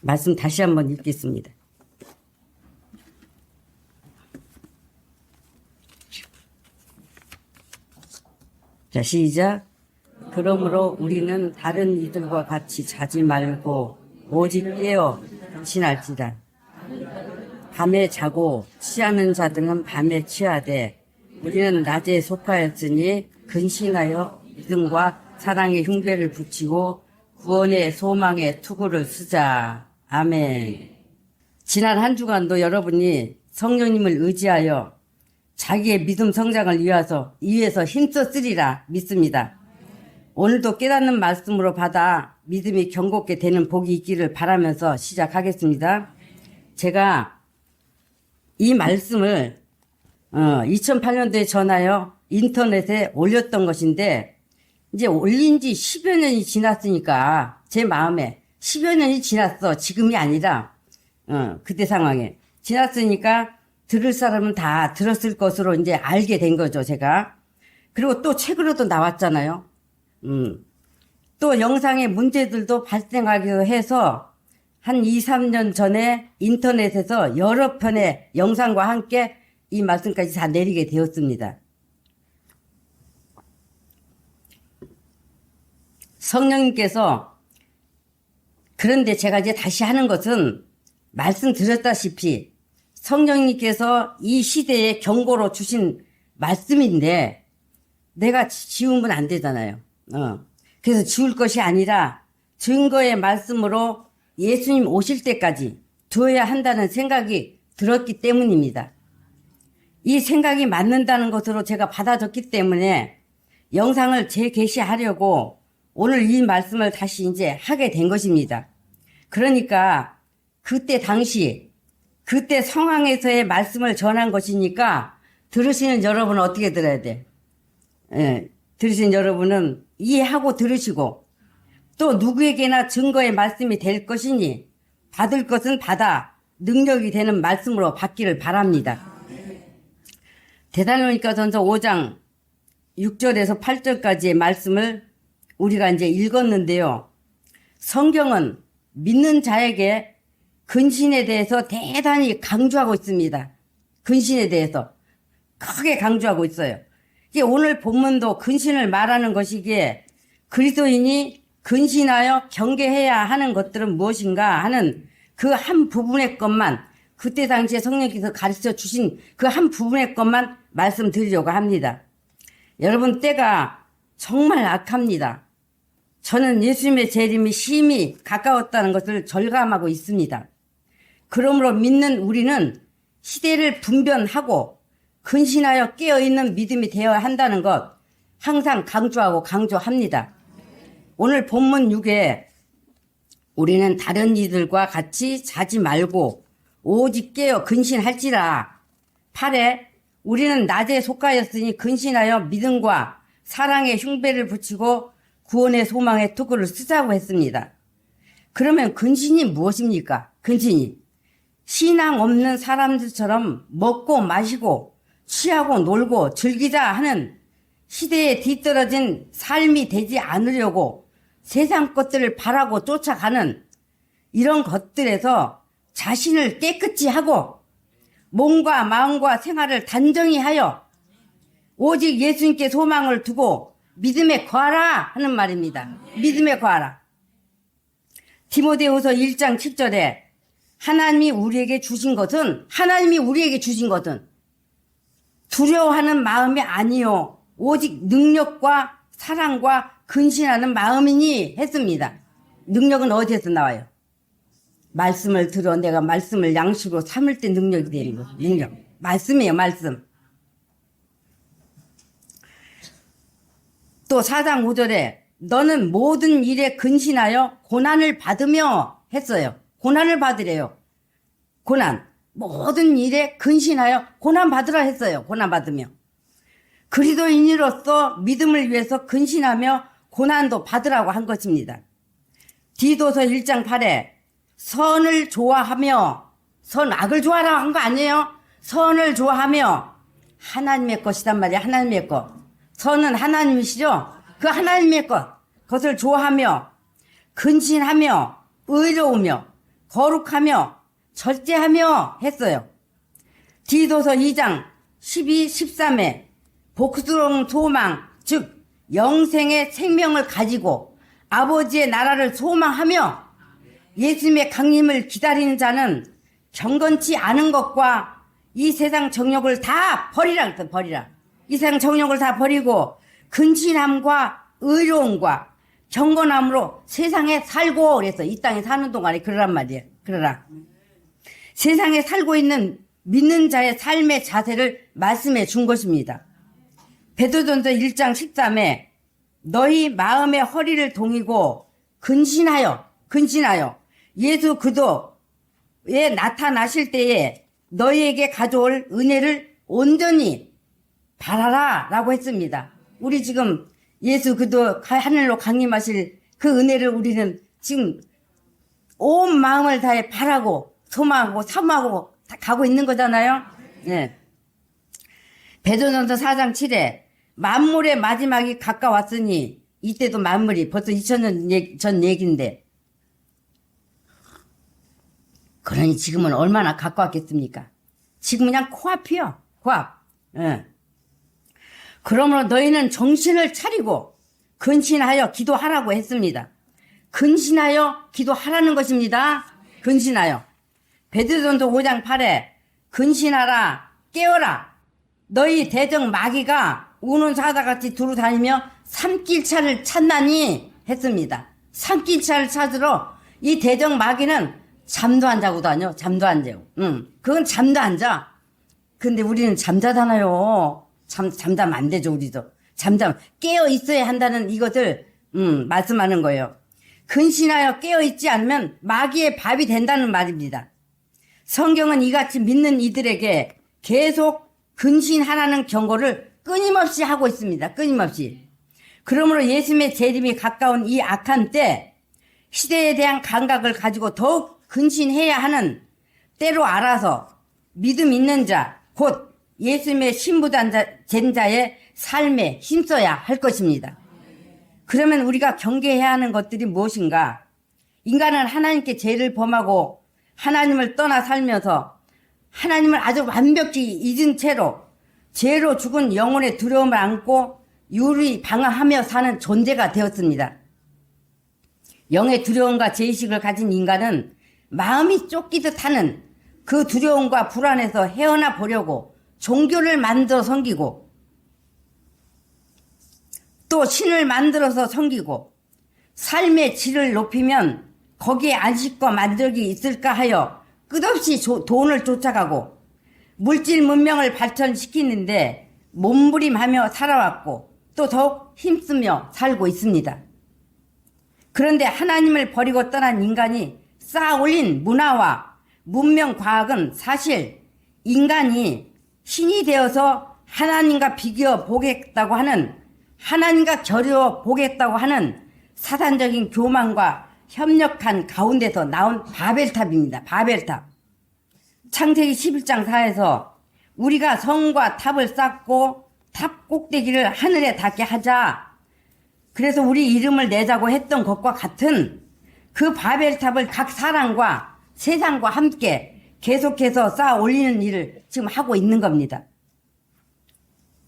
말씀 다시 한번 읽겠습니다. 자, 시작. 그러므로 우리는 다른 이들과 같이 자지 말고 오직 깨어 근신할지라. 밤에 자고 취하는 자들은 밤에 취하되 우리는 낮에 속하였으니 근신하여 믿음과 사랑의 흉배를 붙이고 구원의 소망의 투구를 쓰자. 아멘. 지난 한 주간도 여러분이 성령님을 의지하여 자기의 믿음 성장을 위해서 힘써 쓰리라 믿습니다. 오늘도 깨닫는 말씀으로 받아 믿음이 견고하게 되는 복이 있기를 바라면서 시작하겠습니다. 제가 이 말씀을 2008년도에 전하여 인터넷에 올렸던 것인데 이제 올린 지 10여 년이 지났으니까 제 마음에 10여 년이 지났어. 지금이 아니라 그때 상황에 지났으니까 들을 사람은 다 들었을 것으로 이제 알게 된 거죠, 제가. 그리고 또 책으로도 나왔잖아요. 또 영상의 문제들도 발생하기도 해서 한 2, 3년 전에 인터넷에서 여러 편의 영상과 함께 이 말씀까지 다 내리게 되었습니다. 성령님께서, 그런데 제가 이제 다시 하는 것은 말씀드렸다시피 성령님께서 이 시대에 경고로 주신 말씀인데 내가 지우면 안 되잖아요. 그래서 지울 것이 아니라 증거의 말씀으로 예수님 오실 때까지 두어야 한다는 생각이 들었기 때문입니다. 이 생각이 맞는다는 것으로 제가 받아줬기 때문에 영상을 재게시하려고 오늘 이 말씀을 다시 이제 하게 된 것입니다. 그러니까 그때 상황에서의 말씀을 전한 것이니까 들으시는 여러분은 어떻게 들어야 돼? 들으시는 여러분은 이해하고 들으시고 또 누구에게나 증거의 말씀이 될 것이니 받을 것은 받아 능력이 되는 말씀으로 받기를 바랍니다. 데살로니가전서 5장 6절에서 8절까지의 말씀을 우리가 이제 읽었는데요. 성경은 믿는 자에게 근신에 대해서 대단히 강조하고 있습니다. 근신에 대해서 크게 강조하고 있어요. 이게 오늘 본문도 근신을 말하는 것이기에 그리스도인이 근신하여 경계해야 하는 것들은 무엇인가 하는 그 한 부분의 것만, 그때 당시에 성령께서 가르쳐 주신 그 한 부분의 것만 말씀드리려고 합니다. 여러분, 때가 정말 악합니다. 저는 예수님의 재림이 심히 가까웠다는 것을 절감하고 있습니다. 그러므로 믿는 우리는 시대를 분별하고 근신하여 깨어있는 믿음이 되어야 한다는 것 항상 강조합니다. 오늘 본문 6에 우리는 다른 이들과 같이 자지 말고 오직 깨어 근신할지라. 8에 우리는 낮에 속하였으니 근신하여 믿음과 사랑의 흉배를 붙이고 구원의 소망의 투구를 쓰자고 했습니다. 그러면 근신이 무엇입니까? 근신이 신앙 없는 사람들처럼 먹고 마시고 취하고 놀고 즐기자 하는 시대에 뒤떨어진 삶이 되지 않으려고 세상 것들을 바라고 쫓아가는 이런 것들에서 자신을 깨끗이 하고 몸과 마음과 생활을 단정히 하여 오직 예수님께 소망을 두고 믿음에 거하라 하는 말입니다. 믿음에 거하라. 디모데후서 1장 7절에 하나님이 우리에게 주신 것은 두려워하는 마음이 아니요 오직 능력과 사랑과 근신하는 마음이니 했습니다. 능력은 어디에서 나와요? 말씀을 들어 내가 말씀을 양식으로 삼을 때 능력이 되는 거. 능력. 말씀이에요, 말씀. 또 4장 5절에 너는 모든 일에 근신하여 고난을 받으며 했어요. 고난을 받으래요. 고난. 모든 일에 근신하여 고난 받으라 했어요. 고난 받으며. 그리스도인으로서 믿음을 위해서 근신하며 고난도 받으라고 한 것입니다. 디도서 1장 8에 선을 좋아하며 악을 좋아하라고 한 거 아니에요? 선을 좋아하며 하나님의 것이단 말이에요. 하나님의 것. 선은 하나님이시죠? 그 하나님의 것. 그것을 좋아하며 근신하며 의로우며 거룩하며 절제하며 했어요. 디도서 2장 12, 13에 복스러운 소망, 즉 영생의 생명을 가지고 아버지의 나라를 소망하며 예수님의 강림을 기다리는 자는 경건치 않은 것과 이 세상 정욕을 다 버리라 그랬어. 버리라. 이 세상 정욕을 다 버리고 근신함과 의로움과 경건함으로 세상에 살고 그랬어. 이 땅에 사는 동안에 그러란 말이에요. 그러라. 세상에 살고 있는 믿는 자의 삶의 자세를 말씀해 준 것입니다. 베드로전서 1장 13에 너희 마음의 허리를 동이고 근신하여 예수 그도에 나타나실 때에 너희에게 가져올 은혜를 온전히 바라라 라고 했습니다. 우리 지금 예수 그도 하늘로 강림하실 그 은혜를 우리는 지금 온 마음을 다해 바라고 소망하고 사모하고 가고 있는 거잖아요. 네. 베드로전서 4장 7에 만물의 마지막이 가까웠으니 이때도 만물이 벌써 2000년 전 얘기인데 그러니 지금은 얼마나 가까웠겠습니까? 지금 그냥 코앞이요. 코앞. 예. 그러므로 너희는 정신을 차리고 근신하여 기도하라고 했습니다. 근신하여 기도하라는 것입니다. 근신하여. 베드로전서 5장 8에 근신하라 깨어라 너희 대적 마귀가 우는 사자같이 두루 다니며 산길차를 찾나니 했습니다. 산길차를 찾으러 이 대적 마귀는 잠도 안 자고 다녀. 잠도 안 자고. 그건 잠도 안 자. 근데 우리는 잠자잖아요. 잠자면 안 되죠, 우리도. 깨어 있어야 한다는 이것을, 말씀하는 거예요. 근신하여 깨어 있지 않으면 마귀의 밥이 된다는 말입니다. 성경은 이같이 믿는 이들에게 계속 근신하라는 경고를 끊임없이 하고 있습니다. 끊임없이. 그러므로 예수님의 재림이 가까운 이 악한 때, 시대에 대한 감각을 가지고 더욱 근신해야 하는 때로 알아서 믿음 있는 자, 곧 예수님의 신부된 자의 삶에 힘써야 할 것입니다. 그러면 우리가 경계해야 하는 것들이 무엇인가? 인간은 하나님께 죄를 범하고 하나님을 떠나 살면서 하나님을 아주 완벽히 잊은 채로 죄로 죽은 영혼의 두려움을 안고 유리 방황하며 사는 존재가 되었습니다. 영의 두려움과 죄의식을 가진 인간은 마음이 쫓기듯 하는 그 두려움과 불안에서 헤어나 보려고 종교를 만들어 섬기고 또 신을 만들어서 섬기고 삶의 질을 높이면 거기에 안식과 만족이 있을까 하여 끝없이 돈을 쫓아가고 물질 문명을 발전시키는데 몸부림하며 살아왔고 또 더욱 힘쓰며 살고 있습니다. 그런데 하나님을 버리고 떠난 인간이 쌓아올린 문화와 문명 과학은 사실 인간이 신이 되어서 하나님과 비교 보겠다고 하는 하나님과 겨루어 보겠다고 하는 사단적인 교만과 협력한 가운데서 나온 바벨탑입니다. 바벨탑. 창세기 11장 4에서 우리가 성과 탑을 쌓고 탑 꼭대기를 하늘에 닿게 하자. 그래서 우리 이름을 내자고 했던 것과 같은 그 바벨탑을 각 사람과 세상과 함께 계속해서 쌓아 올리는 일을 지금 하고 있는 겁니다.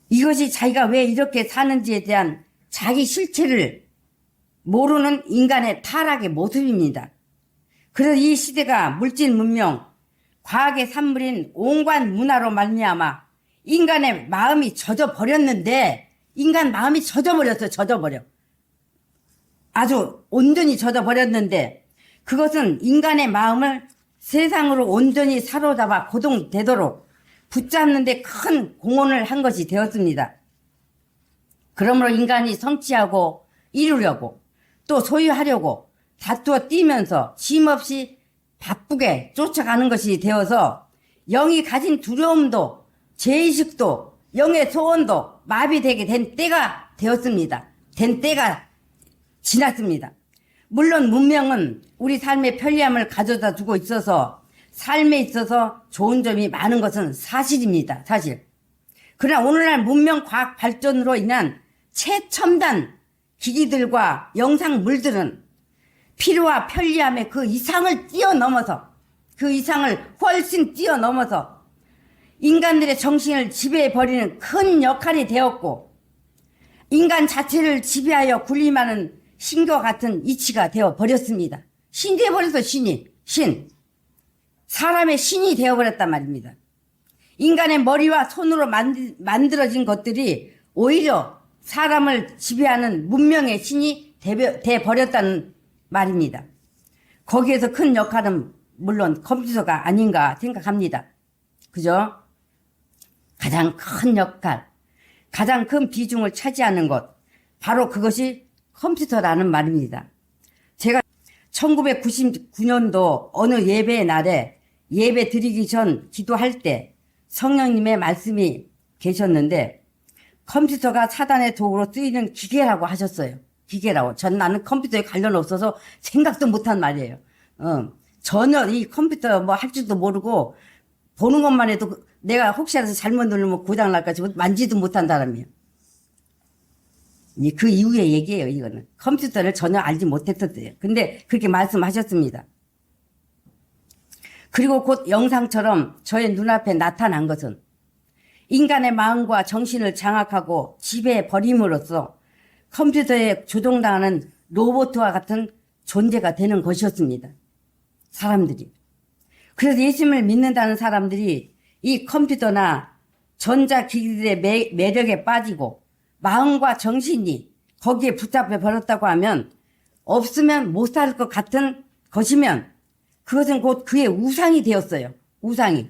이것이 자기가 왜 이렇게 사는지에 대한 자기 실체를 모르는 인간의 타락의 모습입니다. 그래서 이 시대가 물질 문명, 과학의 산물인 온갖 문화로 말미암아 인간의 마음이 젖어버렸는데 인간 마음이 젖어버려. 아주 온전히 젖어버렸는데 그것은 인간의 마음을 세상으로 온전히 사로잡아 고동되도록 붙잡는 데 큰 공헌을 한 것이 되었습니다. 그러므로 인간이 성취하고 이루려고 또 소유하려고 다투어 뛰면서 쉼없이 바쁘게 쫓아가는 것이 되어서 영이 가진 두려움도 죄의식도 영의 소원도 마비되게 된 때가 되었습니다. 된 때가 지났습니다. 물론 문명은 우리 삶의 편리함을 가져다 주고 있어서 삶에 있어서 좋은 점이 많은 것은 사실입니다. 사실. 그러나 오늘날 문명 과학 발전으로 인한 최첨단 기기들과 영상물들은 필요와 편리함의 그 이상을 뛰어넘어서, 그 이상을 훨씬 뛰어넘어서 인간들의 정신을 지배해버리는 큰 역할이 되었고, 인간 자체를 지배하여 군림하는 신과 같은 이치가 되어버렸습니다. 신 되어버려서 신. 사람의 신이 되어버렸단 말입니다. 인간의 머리와 손으로 만들어진 것들이 오히려 사람을 지배하는 문명의 신이 돼버렸다는 말입니다. 거기에서 큰 역할은 물론 컴퓨터가 아닌가 생각합니다. 그죠? 가장 큰 역할, 가장 큰 비중을 차지하는 것, 바로 그것이 컴퓨터라는 말입니다. 제가 1999년도 어느 예배의 날에 예배 드리기 전 기도할 때 성령님의 말씀이 계셨는데, 컴퓨터가 사단의 도구로 쓰이는 기계라고 하셨어요. 기계라고. 나는 컴퓨터에 관련 없어서 생각도 못한 말이에요. 전혀 이 컴퓨터 뭐 할 줄도 모르고 보는 것만 해도 내가 혹시라도 잘못 누르면 고장날까 싶어 만지도 못한 사람이에요. 그 이후의 얘기예요, 이거는. 컴퓨터를 전혀 알지 못했었어요. 근데 그렇게 말씀하셨습니다. 그리고 곧 영상처럼 저의 눈앞에 나타난 것은 인간의 마음과 정신을 장악하고 지배해버림으로써 컴퓨터에 조종당하는 로봇과 같은 존재가 되는 것이었습니다. 사람들이. 그래서 예수님을 믿는다는 사람들이 이 컴퓨터나 전자기기들의 매력에 빠지고 마음과 정신이 거기에 붙잡혀 버렸다고 하면, 없으면 못 살 것 같은 것이면 그것은 곧 그의 우상이 되었어요. 우상이.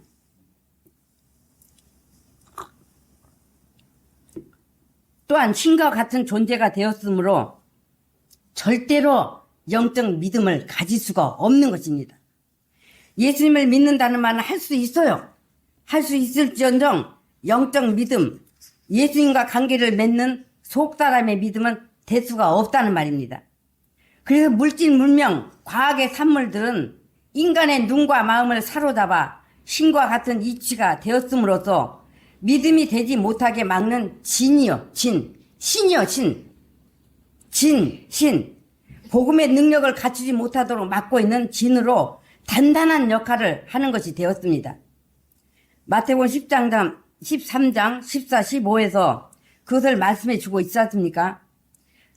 또한 신과 같은 존재가 되었으므로 절대로 영적 믿음을 가질 수가 없는 것입니다. 예수님을 믿는다는 말은 할 수 있어요. 할 수 있을지언정 영적 믿음, 예수님과 관계를 맺는 속사람의 믿음은 될 수가 없다는 말입니다. 그래서 물질, 문명, 과학의 산물들은 인간의 눈과 마음을 사로잡아 신과 같은 이치가 되었음으로써 믿음이 되지 못하게 막는 신이요. 복음의 능력을 갖추지 못하도록 막고 있는 진으로 단단한 역할을 하는 것이 되었습니다. 마태복음 13장 14, 15에서 그것을 말씀해 주고 있지 않습니까?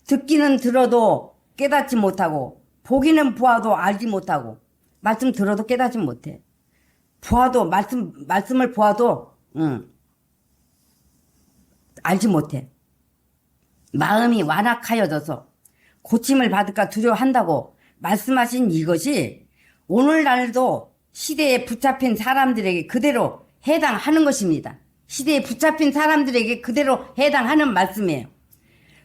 듣기는 들어도 깨닫지 못하고, 보기는 보아도 알지 못하고, 말씀 들어도 깨닫지 못해. 보아도, 말씀을 보아도, 알지 못해. 마음이 완악하여져서 고침을 받을까 두려워한다고 말씀하신 이것이 오늘날도 시대에 붙잡힌 사람들에게 그대로 해당하는 것입니다. 시대에 붙잡힌 사람들에게 그대로 해당하는 말씀이에요.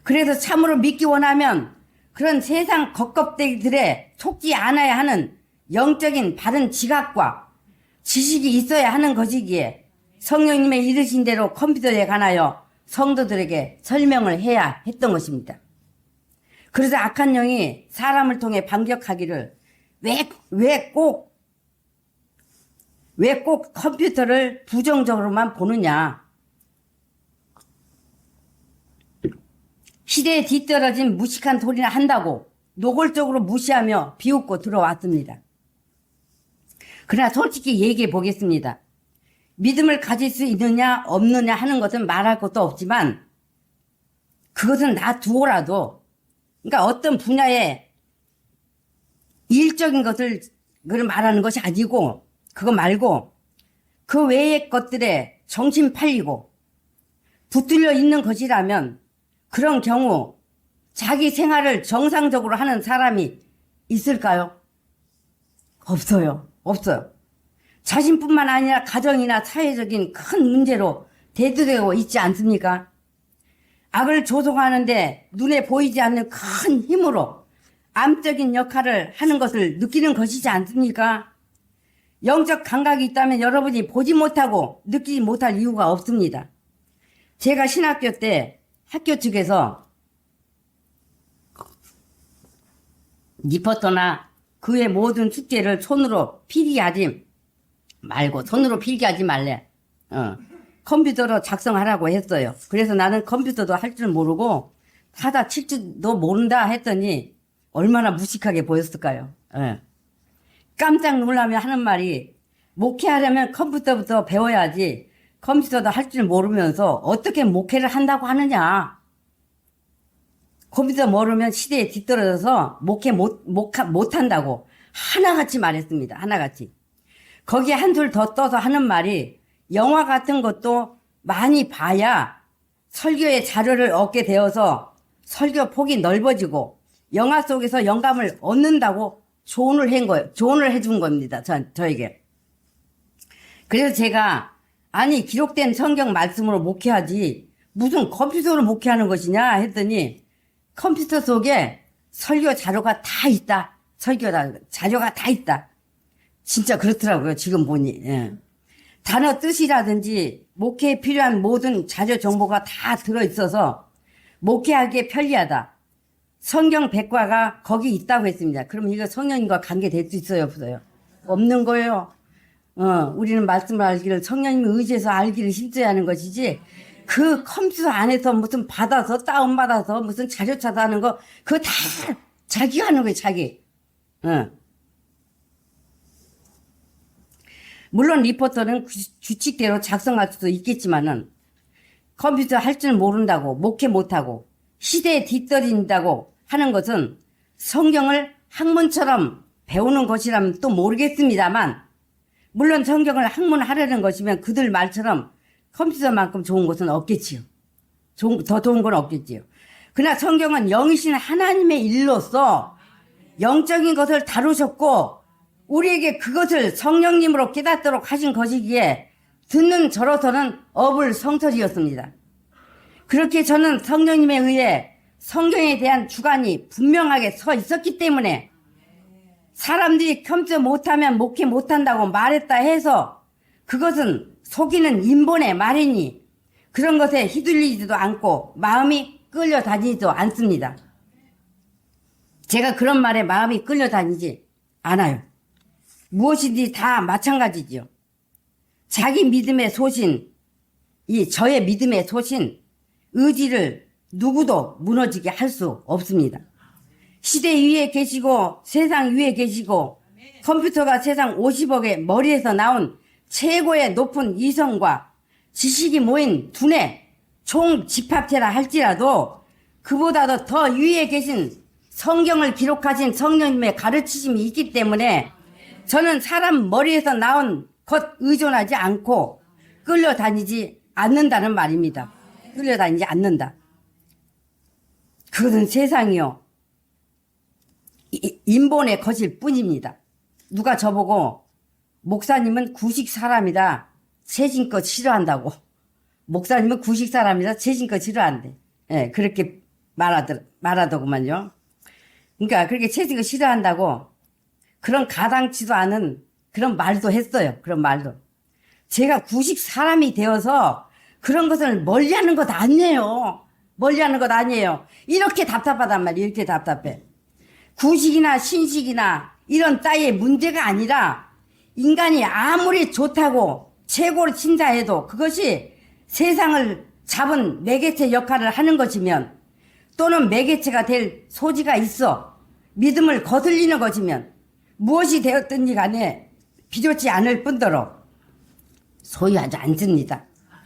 그래서 참으로 믿기 원하면 그런 세상 겉껍데기들에 속지 않아야 하는 영적인 바른 지각과 지식이 있어야 하는 것이기에 성령님의 이르신 대로 컴퓨터에 관하여 성도들에게 설명을 해야 했던 것입니다. 그래서 악한 영이 사람을 통해 반격하기를 왜 꼭 컴퓨터를 부정적으로만 보느냐. 시대에 뒤떨어진 무식한 소리나 한다고 노골적으로 무시하며 비웃고 들어왔습니다. 그러나 솔직히 얘기해 보겠습니다. 믿음을 가질 수 있느냐 없느냐 하는 것은 말할 것도 없지만 그것은 놔두고라도, 그러니까 어떤 분야의 일적인 것을 말하는 것이 아니고, 그거 말고 그 외의 것들에 정신 팔리고 붙들려 있는 것이라면 그런 경우 자기 생활을 정상적으로 하는 사람이 있을까요? 없어요. 자신뿐만 아니라 가정이나 사회적인 큰 문제로 대두되고 있지 않습니까? 악을 조성하는데 눈에 보이지 않는 큰 힘으로 암적인 역할을 하는 것을 느끼는 것이지 않습니까? 영적 감각이 있다면 여러분이 보지 못하고 느끼지 못할 이유가 없습니다. 제가 신학교 때 학교 측에서 리포터나 그 외 모든 숙제를 손으로 필기하지 말래. 컴퓨터로 작성하라고 했어요. 그래서 나는 컴퓨터도 할 줄 모르고 하다 칠 줄도 모른다 했더니 얼마나 무식하게 보였을까요? 예. 깜짝 놀라며 하는 말이 목회하려면 컴퓨터부터 배워야지 컴퓨터도 할 줄 모르면서 어떻게 목회를 한다고 하느냐. 컴퓨터 모르면 시대에 뒤떨어져서 목회 못한다고 하나같이 말했습니다. 하나같이. 거기에 한술 더 떠서 하는 말이 영화 같은 것도 많이 봐야 설교의 자료를 얻게 되어서 설교 폭이 넓어지고 영화 속에서 영감을 얻는다고 조언을 해준 겁니다. 저에게. 그래서 제가 아니 기록된 성경 말씀으로 목회하지 무슨 컴퓨터로 목회하는 것이냐 했더니 컴퓨터 속에 설교 자료가 다 있다. 자료가 다 있다. 진짜 그렇더라고요. 지금 보니. 예. 단어 뜻이라든지 목회에 필요한 모든 자료 정보가 다 들어있어서 목회하기에 편리하다. 성경 백과가 거기 있다고 했습니다. 그럼 이거 성령님과 관계될 수 있어요? 없어요? 없는 거예요. 우리는 말씀을 알기를 성령님이 의지해서 알기를 힘써야 하는 것이지 그 컴퓨터 안에서 무슨 받아서 다운받아서 무슨 자료 찾아하는 거 그거 다 자기가 하는 거예요. 자기. 물론 리포터는 규칙대로 작성할 수도 있겠지만은 컴퓨터 할 줄 모른다고 목회 못하고 시대에 뒤떨어진다고 하는 것은 성경을 학문처럼 배우는 것이라면 또 모르겠습니다만 물론 성경을 학문하려는 것이면 그들 말처럼 컴퓨터만큼 좋은 것은 없겠지요. 더 좋은 건 없겠지요. 그러나 성경은 영이신 하나님의 일로서 영적인 것을 다루셨고 우리에게 그것을 성령님으로 깨닫도록 하신 것이기에 듣는 저로서는 어불성설이었습니다. 그렇게 저는 성령님에 의해 성경에 대한 주관이 분명하게 서 있었기 때문에 사람들이 컴퓨터 못하면 목회 못한다고 말했다 해서 그것은 속이는 인본의 말이니 그런 것에 휘둘리지도 않고 마음이 끌려다니지도 않습니다. 제가 그런 말에 마음이 끌려다니지 않아요. 무엇이든지 다 마찬가지지요. 자기 믿음의 소신, 저의 믿음의 소신, 의지를 누구도 무너지게 할 수 없습니다. 시대 위에 계시고 세상 위에 계시고 컴퓨터가 세상 50억의 머리에서 나온 최고의 높은 이성과 지식이 모인 두뇌 총 집합체라 할지라도 그보다도 더 위에 계신 성경을 기록하신 성령님의 가르치심이 있기 때문에 저는 사람 머리에서 나온 것 의존하지 않고 끌려다니지 않는다는 말입니다. 끌려다니지 않는다. 그것은 세상이요. 인본의 것일 뿐입니다. 누가 저보고 목사님은 구식 사람이다. 최신껏 싫어한다고. 목사님은 구식 사람이라 최신껏 싫어한대. 예, 그렇게 말하더구만요. 그러니까 그렇게 최신껏 싫어한다고 그런 가당치도 않은 그런 말도 했어요. 그런 말도. 제가 구식 사람이 되어서 그런 것을 멀리하는 것 아니에요. 멀리하는 것 아니에요. 이렇게 답답하단 말이에요. 이렇게 답답해. 구식이나 신식이나 이런 따위의 문제가 아니라 인간이 아무리 좋다고 최고로 친다 해도 그것이 세상을 잡은 매개체 역할을 하는 것이면 또는 매개체가 될 소지가 있어 믿음을 거슬리는 것이면 무엇이 되었든지 간에 비좋지 않을 뿐더러 소유하지 않습니다.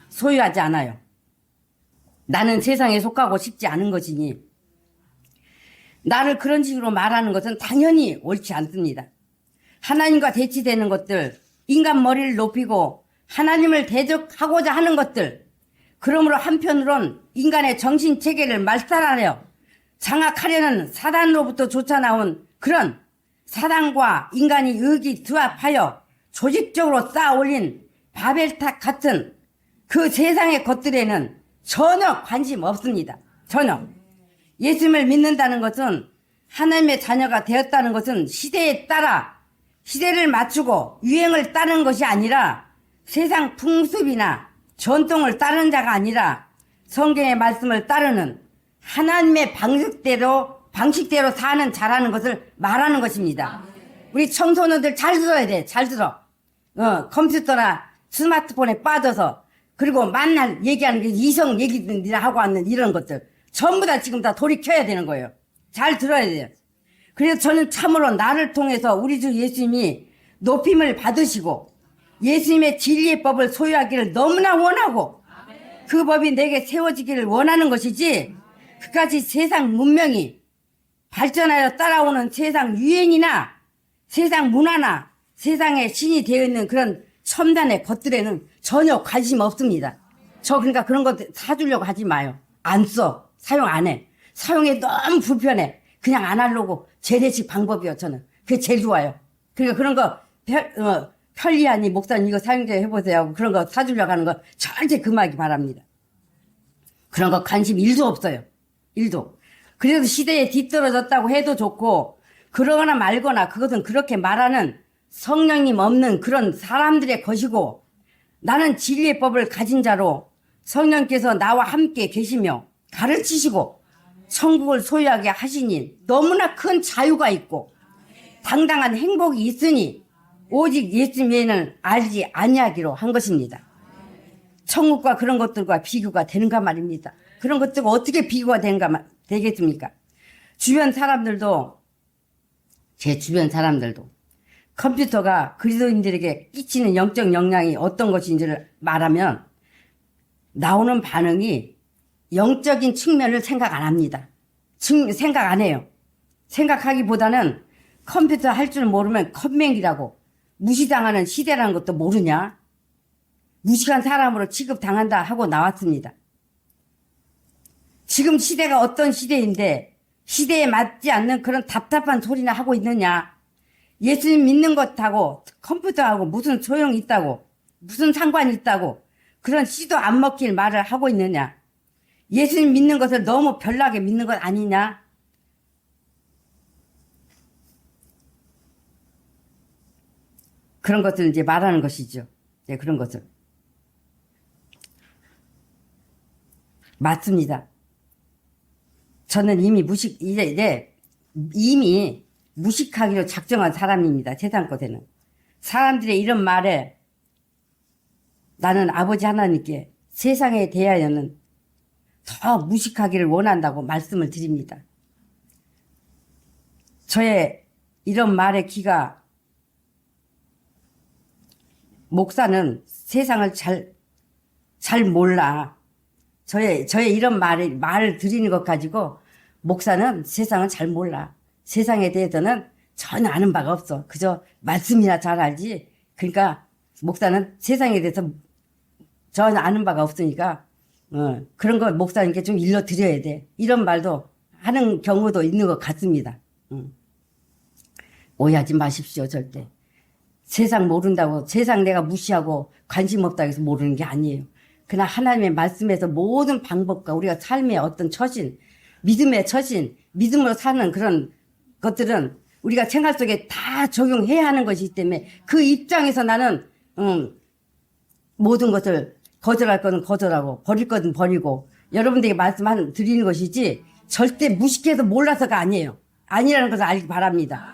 소유하지 않아요. 나는 세상에 속하고 싶지 않은 것이니 나를 그런 식으로 말하는 것은 당연히 옳지 않습니다. 하나님과 대치되는 것들, 인간 머리를 높이고 하나님을 대적하고자 하는 것들, 그러므로 한편으론 인간의 정신체계를 말살하려 장악하려는 사단으로부터 쫓아나온 그런 사단과 인간이 의기투합하여 조직적으로 쌓아올린 바벨탑 같은 그 세상의 것들에는 전혀 관심 없습니다. 전혀. 예수님을 믿는다는 것은 하나님의 자녀가 되었다는 것은 시대에 따라 시대를 맞추고 유행을 따르는 것이 아니라 세상 풍습이나 전통을 따르는 자가 아니라 성경의 말씀을 따르는 하나님의 방식대로 사는 자라는 것을 말하는 것입니다. 우리 청소년들 잘 들어야 돼. 잘 들어. 컴퓨터나 스마트폰에 빠져서 그리고 만날 얘기하는 게 이성 얘기들 하고 왔는 이런 것들 전부 다 지금 다 돌이켜야 되는 거예요. 잘 들어야 돼요. 그래서 저는 참으로 나를 통해서 우리 주 예수님이 높임을 받으시고 예수님의 진리의 법을 소유하기를 너무나 원하고 그 법이 내게 세워지기를 원하는 것이지 그까지 세상 문명이 발전하여 따라오는 세상 유행이나 세상 문화나 세상에 신이 되어 있는 그런 첨단의 것들에는 전혀 관심 없습니다. 저 그러니까 그런 거 사주려고 하지 마요. 안 써. 사용 안 해. 사용해 너무 불편해. 그냥 안 하려고 재래식 방법이요 저는. 그게 제일 좋아요. 그러니까 그런 거 편리하니 목사님 이거 사용 좀 해보세요 하고 그런 거 사주려고 하는 거 절대 금하기 바랍니다. 그런 거 관심 1도 없어요. 1도. 그래도 시대에 뒤떨어졌다고 해도 좋고 그러거나 말거나 그것은 그렇게 말하는 성령님 없는 그런 사람들의 것이고 나는 진리의 법을 가진 자로 성령께서 나와 함께 계시며 가르치시고 천국을 소유하게 하시니 너무나 큰 자유가 있고 당당한 행복이 있으니 오직 예수님 외에는 알지 아니하기로 한 것입니다. 천국과 그런 것들과 비교가 되는가 말입니다. 그런 것들과 어떻게 비교가 되겠습니까? 주변 사람들도 제 주변 사람들도 컴퓨터가 그리스도인들에게 끼치는 영적 영향이 어떤 것인지를 말하면 나오는 반응이 영적인 측면을 생각 안 합니다. 생각 안 해요. 생각하기보다는 컴퓨터 할 줄 모르면 컴맹이라고 무시당하는 시대라는 것도 모르냐? 무식한 사람으로 취급당한다 하고 나왔습니다. 지금 시대가 어떤 시대인데 시대에 맞지 않는 그런 답답한 소리나 하고 있느냐? 예수님 믿는 것하고 컴퓨터하고 무슨 소용이 있다고 무슨 상관이 있다고 그런 씨도 안 먹힐 말을 하고 있느냐? 예수님 믿는 것을 너무 별나게 믿는 것 아니냐? 그런 것을 이제 말하는 것이죠. 네, 그런 것을. 맞습니다. 저는 이미 이미 무식하기로 작정한 사람입니다. 세상 것에는. 사람들의 이런 말에 나는 아버지 하나님께 세상에 대하여는 더 무식하기를 원한다고 말씀을 드립니다. 저의 이런 말에 귀가 목사는 세상을 잘 몰라. 저의 이런 말을 드리는 것 가지고 목사는 세상을 잘 몰라. 세상에 대해서는 전혀 아는 바가 없어. 그저 말씀이나 잘 알지. 그러니까 목사는 세상에 대해서 전혀 아는 바가 없으니까 그런 거 목사님께 좀 일러드려야 돼. 이런 말도 하는 경우도 있는 것 같습니다. 오해하지 마십시오. 절대. 세상 모른다고 세상 내가 무시하고 관심 없다고 해서 모르는 게 아니에요. 그러나 하나님의 말씀에서 모든 방법과 우리가 삶의 어떤 처신, 믿음의 처신, 믿음으로 사는 그런 것들은 우리가 생활 속에 다 적용해야 하는 것이기 때문에 그 입장에서 나는 모든 것을 거절할 것은 거절하고 버릴 것은 버리고 여러분들에게 드리는 것이지 절대 무식해서 몰라서가 아니에요. 아니라는 것을 알기 바랍니다.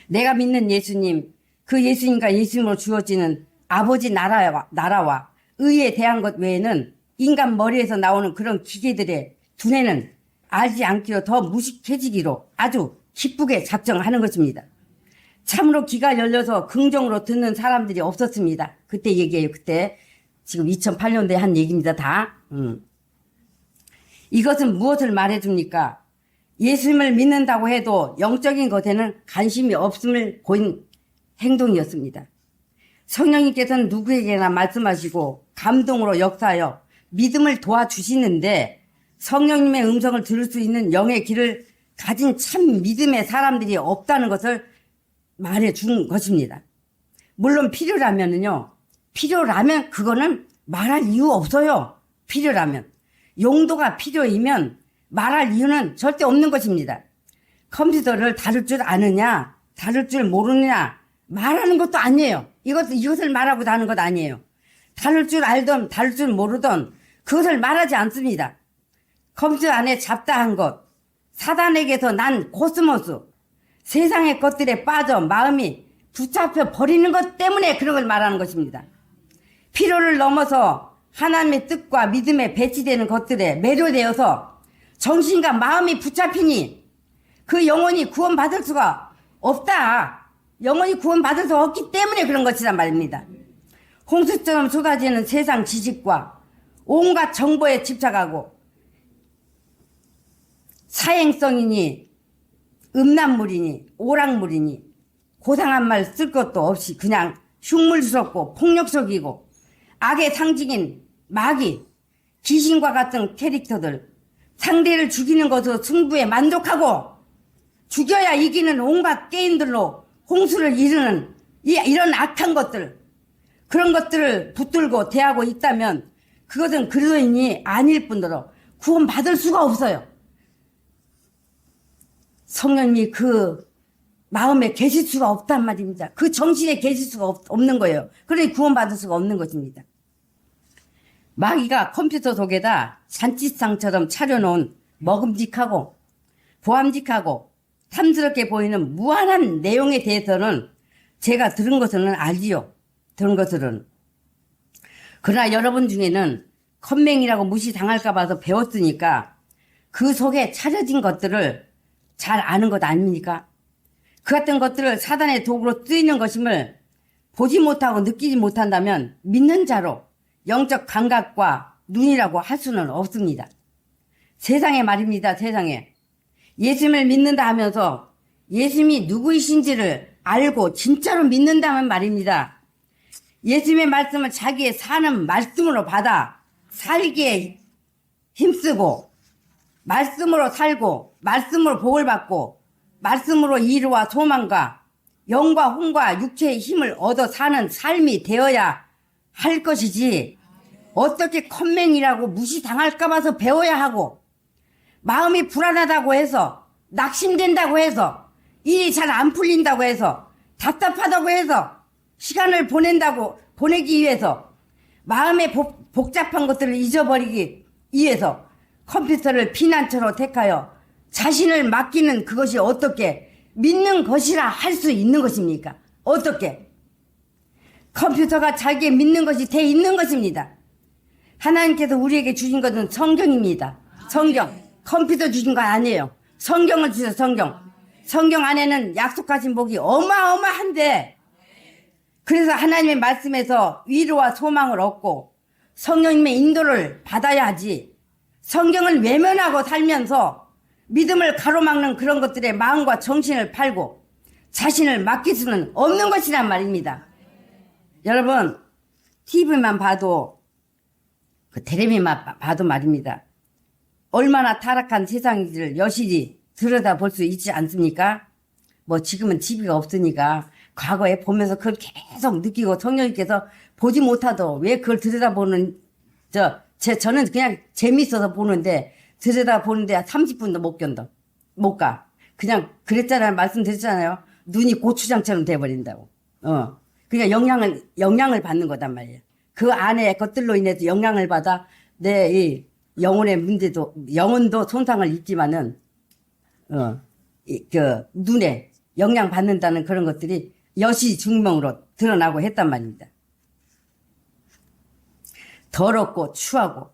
내가 믿는 예수님, 그 예수님과 예수님으로 주어지는 아버지 나라와 의에 대한 것 외에는 인간 머리에서 나오는 그런 기계들의 두뇌는 알지 않기로 더 무식해지기로 아주 기쁘게 작정하는 것입니다. 참으로 귀가 열려서 긍정으로 듣는 사람들이 없었습니다. 그때 얘기해요. 그때 지금 2008년도에 한 얘기입니다. 다. 이것은 무엇을 말해줍니까? 예수님을 믿는다고 해도 영적인 것에는 관심이 없음을 보인 행동이었습니다. 성령님께서는 누구에게나 말씀하시고 감동으로 역사하여 믿음을 도와주시는데 성령님의 음성을 들을 수 있는 영의 귀를 가진 참 믿음의 사람들이 없다는 것을 말해준 것입니다. 물론 필요라면 그거는 말할 이유 없어요. 필요라면. 용도가 필요이면 말할 이유는 절대 없는 것입니다. 컴퓨터를 다룰 줄 아느냐, 다룰 줄 모르느냐 말하는 것도 아니에요. 이것을 말하고 하는 것 아니에요. 다룰 줄 알던 다룰 줄 모르던 그것을 말하지 않습니다. 컴퓨터 안에 잡다한 것, 사단에게서 난 코스모스, 세상의 것들에 빠져 마음이 붙잡혀 버리는 것 때문에 그런 걸 말하는 것입니다. 필요를 넘어서 하나님의 뜻과 믿음에 배치되는 것들에 매료되어서 정신과 마음이 붙잡히니 그 영혼이 구원받을 수가 없다. 영혼이 구원받을 수 없기 때문에 그런 것이란 말입니다. 홍수처럼 쏟아지는 세상 지식과 온갖 정보에 집착하고 사행성이니 음란물이니 오락물이니 고상한 말 쓸 것도 없이 그냥 흉물스럽고 폭력적이고 악의 상징인 마귀, 귀신과 같은 캐릭터들, 상대를 죽이는 것으로 승부에 만족하고 죽여야 이기는 온갖 게임들로 홍수를 이루는 이런 악한 것들, 그런 것들을 붙들고 대하고 있다면 그것은 그리스도인이 아닐 뿐더러 구원받을 수가 없어요. 성령님이 그 마음에 계실 수가 없단 말입니다. 그 정신에 계실 수가 없는 거예요. 그러니 구원받을 수가 없는 것입니다. 마귀가 컴퓨터 속에다 잔치상처럼 차려놓은 먹음직하고 보암직하고 탐스럽게 보이는 무한한 내용에 대해서는 제가 들은 것은 알지요. 들은 것들은. 그러나 여러분 중에는 컴맹이라고 무시당할까 봐서 배웠으니까 그 속에 차려진 것들을 잘 아는 것 아닙니까? 그 같은 것들을 사단의 도구로 쓰이는 것임을 보지 못하고 느끼지 못한다면 믿는 자로 영적 감각과 눈이라고 할 수는 없습니다. 세상에 말입니다. 세상에. 예수님을 믿는다 하면서 예수님이 누구이신지를 알고 진짜로 믿는다면 말입니다. 예수님의 말씀을 자기의 사는 말씀으로 받아 살기에 힘쓰고 말씀으로 살고 말씀으로 복을 받고 말씀으로 이루와 소망과 영과 혼과 육체의 힘을 얻어 사는 삶이 되어야 할 것이지 어떻게 컴맹이라고 무시당할까 봐서 배워야 하고 마음이 불안하다고 해서 낙심된다고 해서 일이 잘 안 풀린다고 해서 답답하다고 해서 시간을 보내기 위해서 마음의 복잡한 것들을 잊어버리기 위해서 컴퓨터를 피난처로 택하여 자신을 맡기는 그것이 어떻게 믿는 것이라 할 수 있는 것입니까? 어떻게? 컴퓨터가 자기의 믿는 것이 돼 있는 것입니다. 하나님께서 우리에게 주신 것은 성경입니다. 성경. 컴퓨터 주신 거 아니에요. 성경을 주세요. 성경. 성경 안에는 약속하신 복이 어마어마한데 그래서 하나님의 말씀에서 위로와 소망을 얻고 성령님의 인도를 받아야 하지 성경을 외면하고 살면서 믿음을 가로막는 그런 것들에 마음과 정신을 팔고 자신을 맡길 수는 없는 것이란 말입니다. 여러분 TV만 봐도 그 텔레비만 봐도 말입니다. 얼마나 타락한 세상인지를 여실히 들여다볼 수 있지 않습니까? 뭐 지금은 TV가 없으니까 과거에 보면서 그걸 계속 느끼고 성령님께서 보지 못하도 왜 그걸 들여다보는 저는 그냥 재밌어서 보는데 들여다보는데 30분도 못 견뎌. 못 가. 그냥 그랬잖아요. 말씀드렸잖아요. 눈이 고추장처럼 돼버린다고. 그러니까 영향을 받는 거단 말이에요. 그 안에 것들로 인해서 영향을 받아 내 이 영혼의 문제도, 영혼도 손상을 입지만은, 그 눈에 영향받는다는 그런 것들이 여시 증명으로 드러나고 했단 말입니다. 더럽고 추하고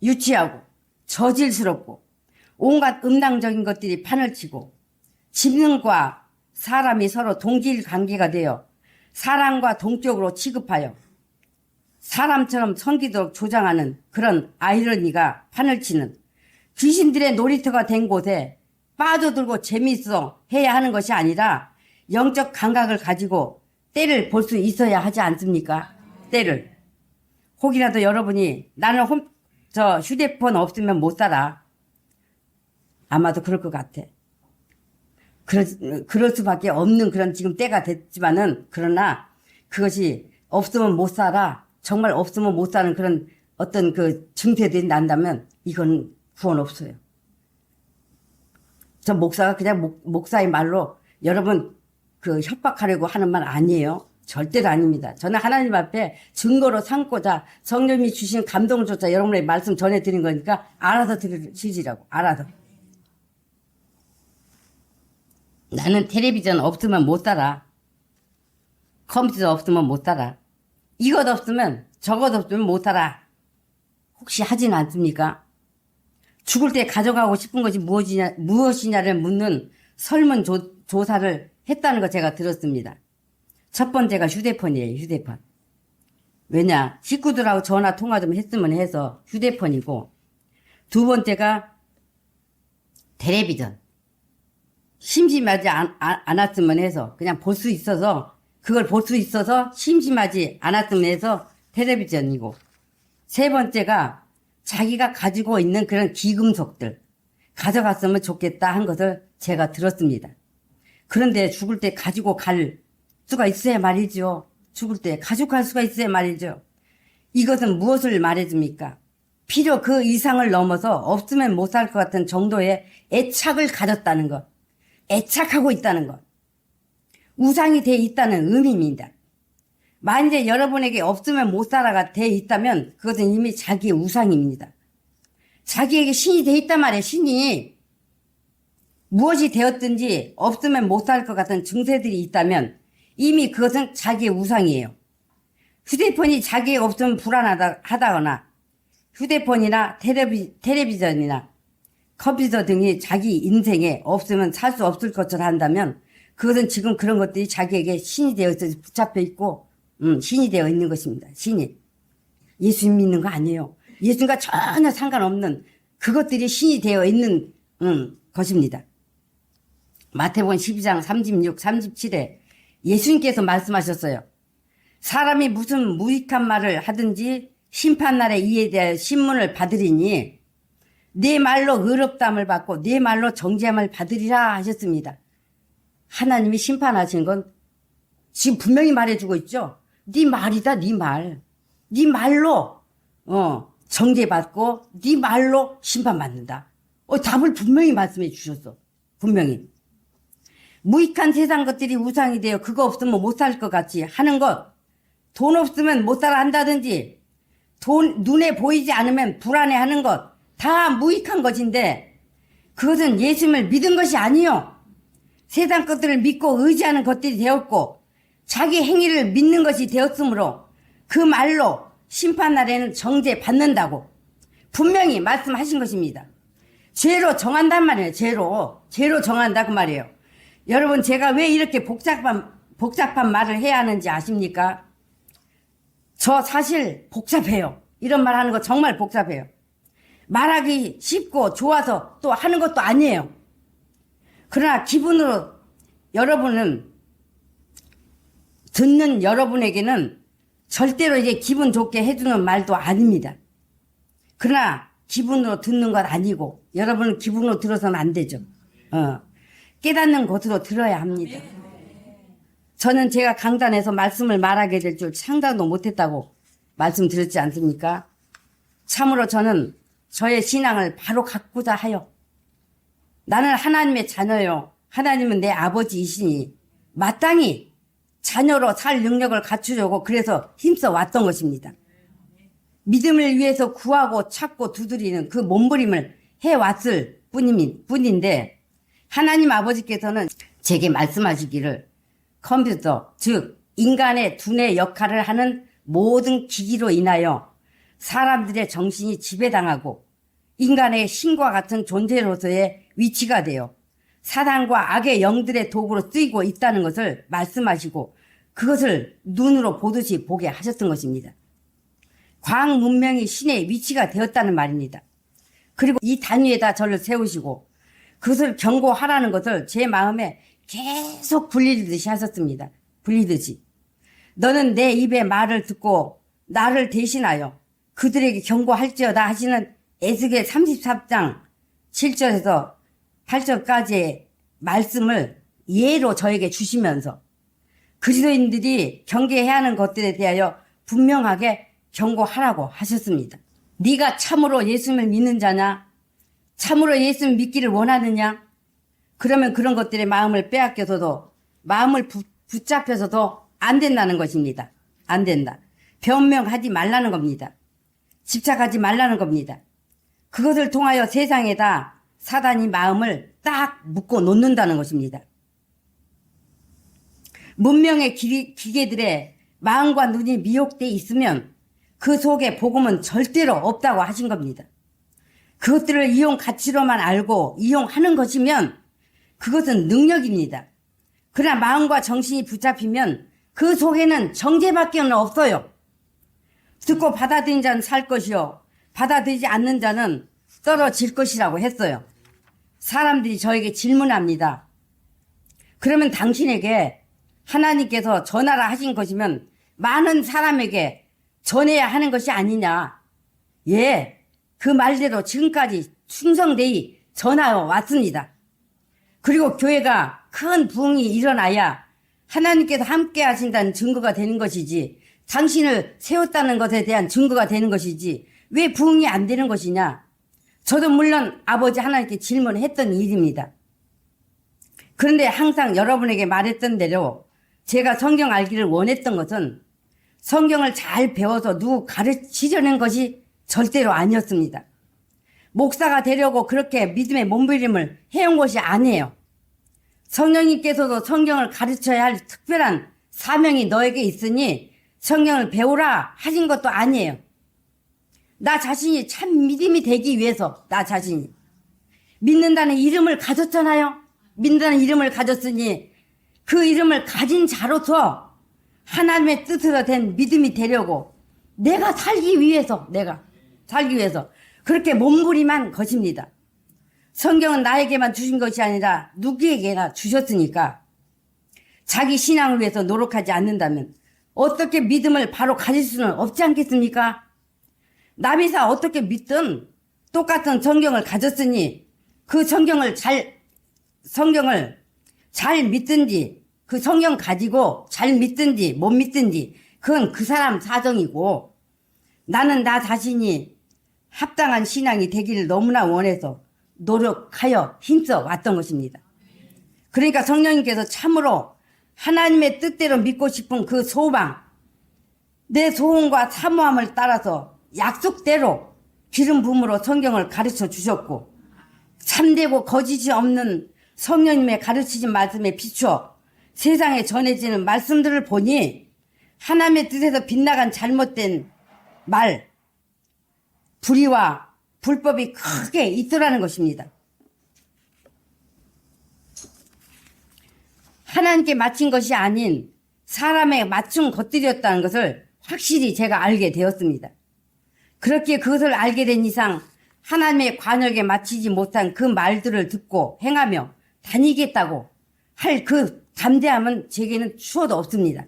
유치하고 저질스럽고 온갖 음란적인 것들이 판을 치고 짐승과 사람이 서로 동질 관계가 되어 사람과 동격으로 취급하여 사람처럼 섬기도록 조장하는 그런 아이러니가 판을 치는 귀신들의 놀이터가 된 곳에 빠져들고 재미있어 해야 하는 것이 아니라 영적 감각을 가지고 때를 볼 수 있어야 하지 않습니까? 때를. 혹이라도 여러분이 나는 휴대폰 없으면 못 살아. 아마도 그럴 것 같아. 그럴 수밖에 없는 그런 지금 때가 됐지만은 그러나 그것이 없으면 못 살아. 정말 없으면 못 사는 그런 어떤 그 증세들이 난다면 이건 구원 없어요. 저 목사가 그냥 목사의 말로 여러분 그 협박하려고 하는 말 아니에요. 절대로 아닙니다. 저는 하나님 앞에 증거로 삼고자 성령님이 주신 감동조차 여러분의 말씀 전해드린 거니까 알아서 들으시라고. 알아서. 나는 텔레비전 없으면 못 살아. 컴퓨터 없으면 못 살아. 이것 없으면 저것 없으면 못 살아. 혹시 하진 않습니까? 죽을 때 가져가고 싶은 것이 무엇이냐를 묻는 설문조사를 했다는 거 제가 들었습니다. 첫 번째가 휴대폰이에요. 휴대폰. 왜냐, 식구들하고 전화 통화 좀 했으면 해서 휴대폰이고, 두 번째가 텔레비전. 심심하지 않았으면 해서, 그냥 볼 수 있어서, 그걸 볼 수 있어서 심심하지 않았으면 해서 텔레비전이고, 세 번째가 자기가 가지고 있는 그런 귀금속들 가져갔으면 좋겠다 한 것을 제가 들었습니다. 그런데 죽을 때 가지고 갈 수가 있어야 말이죠. 죽을 때 가져갈 수가 있어야 말이죠. 이것은 무엇을 말해줍니까? 필요 그 이상을 넘어서 없으면 못 살 것 같은 정도의 애착을 가졌다는 것. 애착하고 있다는 것. 우상이 돼 있다는 의미입니다. 만일에 여러분에게 없으면 못 살아가 돼 있다면 그것은 이미 자기의 우상입니다. 자기에게 신이 돼 있단 말이에요. 신이. 무엇이 되었든지 없으면 못 살 것 같은 증세들이 있다면 이미 그것은 자기의 우상이에요. 휴대폰이 자기에게 없으면 불안하다거나 휴대폰이나 텔레비전이나 컴퓨터 등이 자기 인생에 없으면 살 수 없을 것처럼 한다면 그것은 지금 그런 것들이 자기에게 신이 되어 있어서 붙잡혀 있고 신이 되어 있는 것입니다. 신이. 예수님 믿는 거 아니에요. 예수님과 전혀 상관없는 그것들이 신이 되어 있는 것입니다. 마태복음 12장 36, 37에 예수님께서 말씀하셨어요. 사람이 무슨 무익한 말을 하든지 심판날에 이에 대하여 신문을 받으리니 네 말로 의롭다함을 받고 네 말로 정죄함을 받으리라 하셨습니다. 하나님이 심판하시는 건 지금 분명히 말해주고 있죠. 네 말이다, 네 말. 네 말로 정죄받고 네 말로 심판받는다. 답을 분명히 말씀해 주셨어. 분명히. 무익한 세상 것들이 우상이 되어 그거 없으면 못 살 것 같이 하는 것. 돈 없으면 못 살아 한다든지 눈에 보이지 않으면 불안해하는 것. 다 무익한 것인데 그것은 예수님을 믿은 것이 아니요. 세상 것들을 믿고 의지하는 것들이 되었고 자기 행위를 믿는 것이 되었으므로 그 말로 심판날에는 정죄 받는다고 분명히 말씀하신 것입니다. 죄로 정한단 말이에요. 죄로 정한다 그 말이에요. 여러분 제가 왜 이렇게 복잡한 말을 해야 하는지 아십니까? 저 사실 복잡해요. 이런 말 하는 거 정말 복잡해요. 말하기 쉽고 좋아서 또 하는 것도 아니에요. 그러나 기분으로 여러분은 듣는 여러분에게는 절대로 이제 기분 좋게 해주는 말도 아닙니다. 그러나 기분으로 듣는 건 아니고 여러분은 기분으로 들어서는 안 되죠. 깨닫는 것으로 들어야 합니다. 저는 제가 강단에서 말씀을 말하게 될 줄 상상도 못했다고 말씀드렸지 않습니까? 참으로 저는 저의 신앙을 바로 갖고자 하여 나는 하나님의 자녀요. 하나님은 내 아버지이시니 마땅히 자녀로 살 능력을 갖추려고 그래서 힘써 왔던 것입니다. 믿음을 위해서 구하고 찾고 두드리는 그 몸부림을 해왔을 뿐인데 하나님 아버지께서는 제게 말씀하시기를 컴퓨터 즉 인간의 두뇌 역할을 하는 모든 기기로 인하여 사람들의 정신이 지배당하고 인간의 신과 같은 존재로서의 위치가 되어 사단과 악의 영들의 도구로 쓰이고 있다는 것을 말씀하시고 그것을 눈으로 보듯이 보게 하셨던 것입니다. 과학 문명이 신의 위치가 되었다는 말입니다. 그리고 이 단위에다 저를 세우시고 그것을 경고하라는 것을 제 마음에 계속 불리듯이 하셨습니다. 불리듯이. 너는 내 입의 말을 듣고 나를 대신하여 그들에게 경고할지어다 하시는 에스겔 33장 7절에서 8절까지의 말씀을 예로 저에게 주시면서 그리스도인들이 경계해야 하는 것들에 대하여 분명하게 경고하라고 하셨습니다. 네가 참으로 예수님을 믿는 자냐? 참으로 예수님을 믿기를 원하느냐? 그러면 그런 것들의 마음을 빼앗겨서도 마음을 붙잡혀서도 안 된다는 것입니다. 안 된다. 변명하지 말라는 겁니다. 집착하지 말라는 겁니다. 그것을 통하여 세상에다 사단이 마음을 딱 묶어 놓는다는 것입니다. 문명의 기계들의 마음과 눈이 미혹되어 있으면 그 속에 복음은 절대로 없다고 하신 겁니다. 그것들을 이용 가치로만 알고 이용하는 것이면 그것은 능력입니다. 그러나 마음과 정신이 붙잡히면 그 속에는 정죄밖에 없어요. 듣고 받아들인 자는 살 것이요 받아들이지 않는 자는 떨어질 것이라고 했어요. 사람들이 저에게 질문합니다. 그러면 당신에게 하나님께서 전하라 하신 것이면 많은 사람에게 전해야 하는 것이 아니냐. 예, 그 말대로 지금까지 충성되이 전하여 왔습니다. 그리고 교회가 큰 부흥이 일어나야 하나님께서 함께 하신다는 증거가 되는 것이지, 당신을 세웠다는 것에 대한 증거가 되는 것이지 왜 부흥이 안 되는 것이냐. 저도 물론 아버지 하나님께 질문했던 일입니다. 그런데 항상 여러분에게 말했던 대로 제가 성경 알기를 원했던 것은 성경을 잘 배워서 누구 가르치려는 것이 절대로 아니었습니다. 목사가 되려고 그렇게 믿음의 몸부림을 해온 것이 아니에요. 성령님께서도 성경을 가르쳐야 할 특별한 사명이 너에게 있으니 성경을 배우라 하신 것도 아니에요. 나 자신이 참 믿음이 되기 위해서, 나 자신이 믿는다는 이름을 가졌잖아요. 믿는다는 이름을 가졌으니 그 이름을 가진 자로서 하나님의 뜻으로 된 믿음이 되려고 내가 살기 위해서 그렇게 몸부림한 것입니다. 성경은 나에게만 주신 것이 아니라 누구에게나 주셨으니까 자기 신앙을 위해서 노력하지 않는다면 어떻게 믿음을 바로 가질 수는 없지 않겠습니까? 남이사 어떻게 믿든 똑같은 성경을 가졌으니 그 성경을 잘 믿든지, 그 성경 가지고 잘 믿든지 못 믿든지 그건 그 사람 사정이고, 나는 나 자신이 합당한 신앙이 되기를 너무나 원해서 노력하여 힘써 왔던 것입니다. 그러니까 성령님께서 참으로 하나님의 뜻대로 믿고 싶은 그 소망, 내 소원과 사모함을 따라서 약속대로 기름 부음으로 성경을 가르쳐 주셨고, 참되고 거짓이 없는 성령님의 가르치신 말씀에 비추어 세상에 전해지는 말씀들을 보니 하나님의 뜻에서 빗나간 잘못된 말, 불의와 불법이 크게 있더라는 것입니다. 하나님께 맞춘 것이 아닌 사람에 맞춘 것들이었다는 것을 확실히 제가 알게 되었습니다. 그렇게 그것을 알게 된 이상 하나님의 관역에 맞추지 못한 그 말들을 듣고 행하며 다니겠다고 할 그 담대함은 제게는 추워도 없습니다.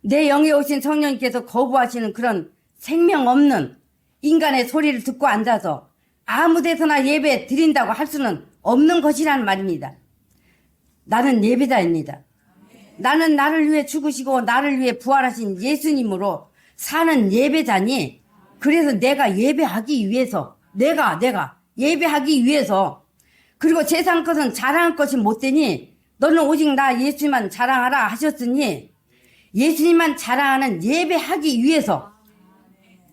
내 영에 오신 성령님께서 거부하시는 그런 생명 없는 인간의 소리를 듣고 앉아서 아무 데서나 예배 드린다고 할 수는 없는 것이라는 말입니다. 나는 예배자입니다. 나는 나를 위해 죽으시고 나를 위해 부활하신 예수님으로 사는 예배자니, 그래서 내가 예배하기 위해서, 내가 예배하기 위해서, 그리고 세상 것은 자랑할 것이 못되니 너는 오직 나 예수님만 자랑하라 하셨으니 예수님만 자랑하는 예배하기 위해서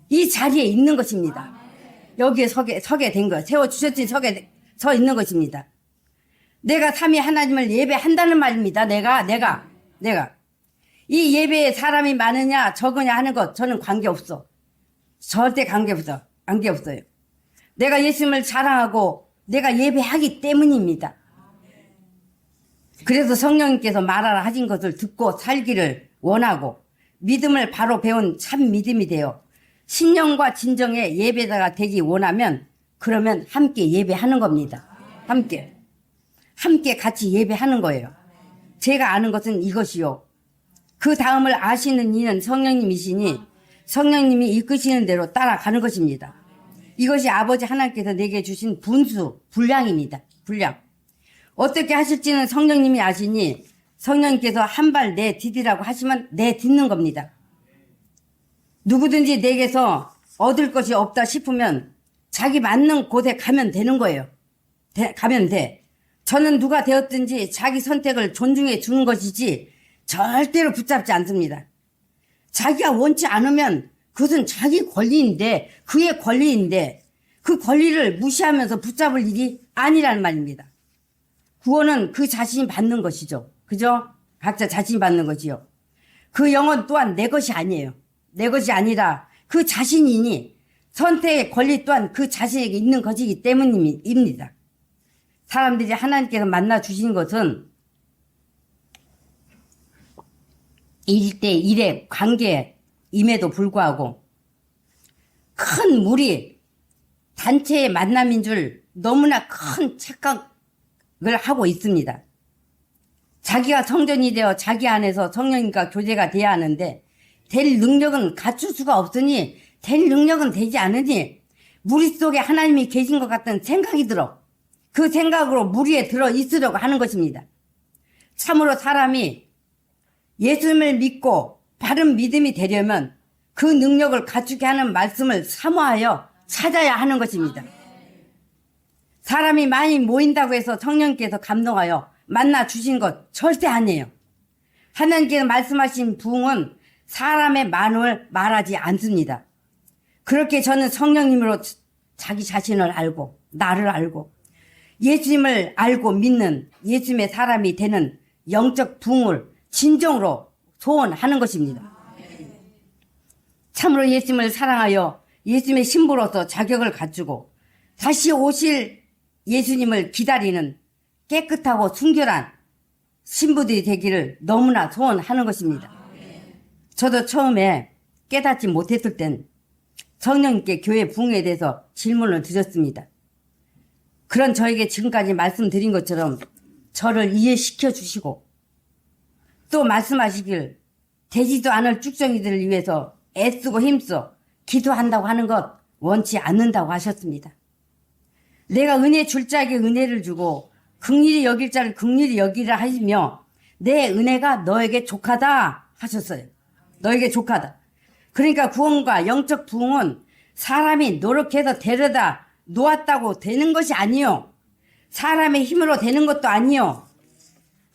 이 자리에 있는 것입니다. 여기에 서게 된 거, 세워주셨으니 서 있는 것입니다. 내가 삼위 하나님을 예배한다는 말입니다. 내가. 이 예배에 사람이 많으냐 적으냐 하는 것 저는 관계없어. 절대 관계없어요. 내가 예수님을 자랑하고 내가 예배하기 때문입니다. 그래서 성령님께서 말하라 하신 것을 듣고 살기를 원하고 믿음을 바로 배운 참 믿음이 되어 신령과 진정의 예배자가 되기 원하면, 그러면 함께 예배하는 겁니다. 함께 같이 예배하는 거예요. 제가 아는 것은 이것이요. 그 다음을 아시는 이는 성령님이시니 성령님이 이끄시는 대로 따라가는 것입니다. 이것이 아버지 하나님께서 내게 주신 분량입니다. 분량. 어떻게 하실지는 성령님이 아시니 성령님께서 한 발 내디디라고 하시면 내딛는 겁니다. 누구든지 내게서 얻을 것이 없다 싶으면 자기 맞는 곳에 가면 되는 거예요. 가면 돼. 저는 누가 되었든지 자기 선택을 존중해 주는 것이지 절대로 붙잡지 않습니다. 자기가 원치 않으면 그것은 자기 권리인데, 그의 권리인데 그 권리를 무시하면서 붙잡을 일이 아니라는 말입니다. 구원은 그 자신이 받는 것이죠. 그죠? 각자 자신이 받는 것이요. 그 영혼 또한 내 것이 아니에요. 내 것이 아니라 그 자신이니 선택의 권리 또한 그 자신에게 있는 것이기 때문입니다. 사람들이 하나님께서 만나 주신 것은 1대1의 관계임에도 불구하고 큰 무리 단체의 만남인 줄 너무나 큰 착각을 하고 있습니다. 자기가 성전이 되어 자기 안에서 성령님과 교제가 돼야 하는데 될 능력은 갖출 수가 없으니 될 능력은 되지 않으니 무리 속에 하나님이 계신 것 같은 생각이 들어 그 생각으로 무리에 들어 있으려고 하는 것입니다. 참으로 사람이 예수님을 믿고 바른 믿음이 되려면 그 능력을 갖추게 하는 말씀을 사모하여 찾아야 하는 것입니다. 사람이 많이 모인다고 해서 성령께서 감동하여 만나 주신 것 절대 아니에요. 하나님께서 말씀하신 부흥은 사람의 마음을 말하지 않습니다. 그렇게 저는 성령님으로 자기 자신을 알고 나를 알고 예수님을 알고 믿는 예수님의 사람이 되는 영적 부흥을 진정으로 소원하는 것입니다. 참으로 예수님을 사랑하여 예수님의 신부로서 자격을 갖추고 다시 오실 예수님을 기다리는 깨끗하고 순결한 신부들이 되기를 너무나 소원하는 것입니다. 저도 처음에 깨닫지 못했을 땐 성령님께 교회 부흥에 대해서 질문을 드렸습니다. 그런 저에게 지금까지 말씀드린 것처럼 저를 이해시켜 주시고 또 말씀하시길 되지도 않을 쭉정이들을 위해서 애쓰고 힘써 기도한다고 하는 것 원치 않는다고 하셨습니다. 내가 은혜 줄 자에게 은혜를 주고 긍휼히 여길 자를 긍휼히 여기라 하시며 내 은혜가 너에게 족하다 하셨어요. 너에게 족하다. 그러니까 구원과 영적 부흥은 사람이 노력해서 데려다 놓았다고 되는 것이 아니요. 사람의 힘으로 되는 것도 아니요.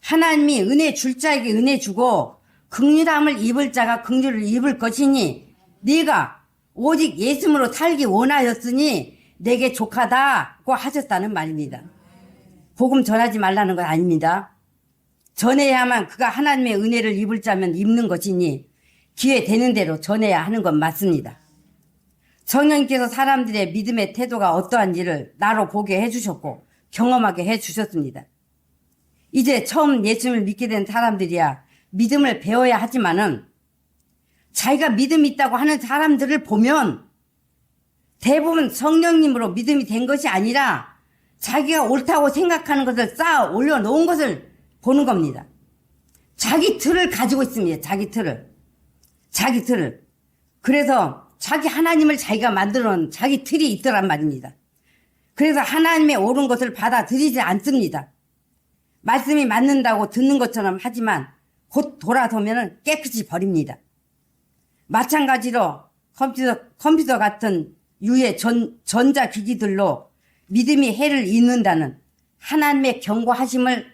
하나님이 은혜 줄 자에게 은혜 주고 긍휼함을 입을 자가 긍휼을 입을 것이니 네가 오직 예수님으로 살기 원하였으니 내게 족하다고 하셨다는 말입니다. 복음 전하지 말라는 건 아닙니다. 전해야만 그가 하나님의 은혜를 입을 자면 입는 것이니 기회 되는 대로 전해야 하는 건 맞습니다. 성령님께서 사람들의 믿음의 태도가 어떠한지를 나로 보게 해주셨고 경험하게 해주셨습니다. 이제 처음 예수님을 믿게 된 사람들이야 믿음을 배워야 하지만은 자기가 믿음이 있다고 하는 사람들을 보면 대부분 성령님으로 믿음이 된 것이 아니라 자기가 옳다고 생각하는 것을 쌓아 올려놓은 것을 보는 겁니다. 자기 틀을 가지고 있습니다. 자기 틀을. 그래서 자기 하나님을 자기가 만들어 놓은 자기 틀이 있더란 말입니다. 그래서 하나님의 옳은 것을 받아들이지 않습니다. 말씀이 맞는다고 듣는 것처럼 하지만 곧 돌아서면 깨끗이 버립니다. 마찬가지로 컴퓨터 같은 유해 전자기기들로 믿음이 해를 입는다는 하나님의 경고하심을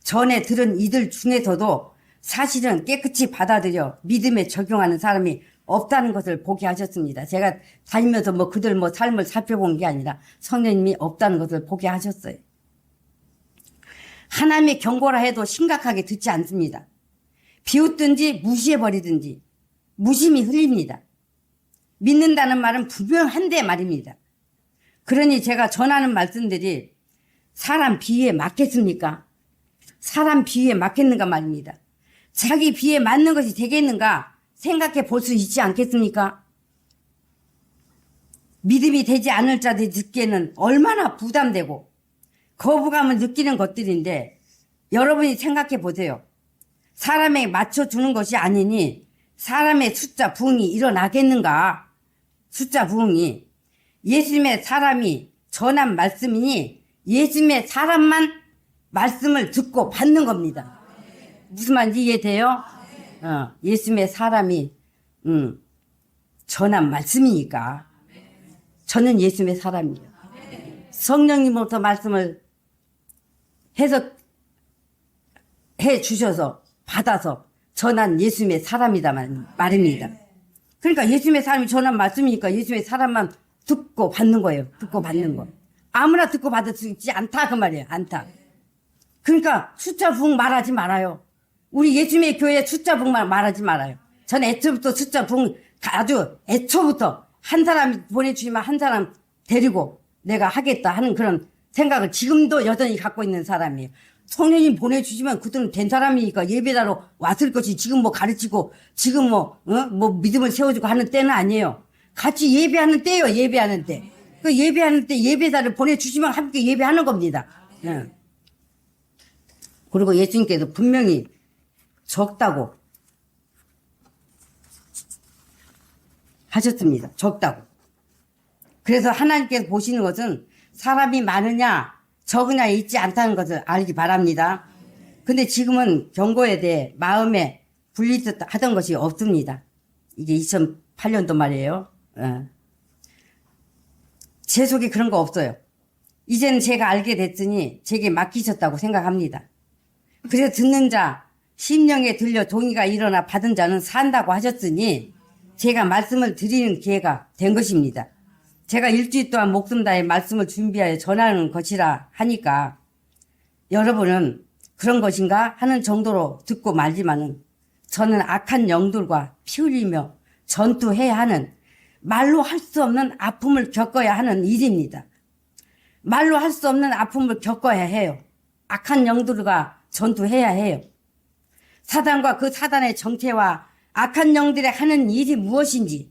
전에 들은 이들 중에서도 사실은 깨끗이 받아들여 믿음에 적용하는 사람이 없다는 것을 보게 하셨습니다. 제가 다니면서 그들 삶을 살펴본 게 아니라 성령님이 없다는 것을 보게 하셨어요. 하나님의 경고라 해도 심각하게 듣지 않습니다. 비웃든지 무시해버리든지 무심히 흘립니다. 믿는다는 말은 분명한데 말입니다. 그러니 제가 전하는 말씀들이 사람 비위에 맞겠습니까? 사람 비위에 맞겠는가 말입니다. 자기 비위에 맞는 것이 되겠는가 생각해 볼 수 있지 않겠습니까? 믿음이 되지 않을 자들이 듣기에는 얼마나 부담되고 거부감을 느끼는 것들인데 여러분이 생각해 보세요. 사람에게 맞춰주는 것이 아니니 사람의 숫자 부흥이 일어나겠는가? 숫자 부흥이 예수님의 사람이 전한 말씀이니 예수님의 사람만 말씀을 듣고 받는 겁니다. 무슨 말인지 이해돼요? 예수님의 사람이 전한 말씀이니까 저는 예수님의 사람이에요. 성령님으로부터 말씀을 해석해 주셔서 받아서 전한 예수님의 사람이다 말입니다. 그러니까 예수님의 사람이 전한 말씀이니까 예수님의 사람만 듣고 받는 거예요. 듣고 받는 거. 아무나 듣고 받을 수 있지 않다 그 말이에요. 않다. 그러니까 숫자 부흥 말하지 말아요. 우리 예수님의 교회 숫자 부흥 말하지 말아요. 전 애초부터 숫자 부흥 아주 애초부터 한 사람 보내주시면 한 사람 데리고 내가 하겠다 하는 그런 생각을 지금도 여전히 갖고 있는 사람이에요. 성령님 보내주시면 그들은 된 사람이니까 예배자로 왔을 것이 지금 뭐 가르치고 지금 뭐 믿음을 세워주고 하는 때는 아니에요. 같이 예배하는 때예요. 예배하는 때. 그 예배하는 때 예배자를 보내주시면 함께 예배하는 겁니다. 예. 그리고 예수님께서 분명히 적다고 하셨습니다. 적다고. 그래서 하나님께서 보시는 것은 사람이 많으냐 적으냐에 있지 않다는 것을 알기 바랍니다. 근데 지금은 경고에 대해 마음에 분리하던 것이 없습니다. 이게 2008년도 말이에요. 제 속에 그런 거 없어요. 이제는 제가 알게 됐으니 제게 맡기셨다고 생각합니다. 그래서 듣는 자, 심령에 들려 동의가 일어나 받은 자는 산다고 하셨으니 제가 말씀을 드리는 기회가 된 것입니다. 제가 일주일 동안 목숨 다해 말씀을 준비하여 전하는 것이라 하니까 여러분은 그런 것인가 하는 정도로 듣고 말지만은 저는 악한 영들과 피 흘리며 전투해야 하는 말로 할 수 없는 아픔을 겪어야 하는 일입니다. 말로 할 수 없는 아픔을 겪어야 해요. 악한 영들과 전투해야 해요. 사단과 그 사단의 정체와 악한 영들의 하는 일이 무엇인지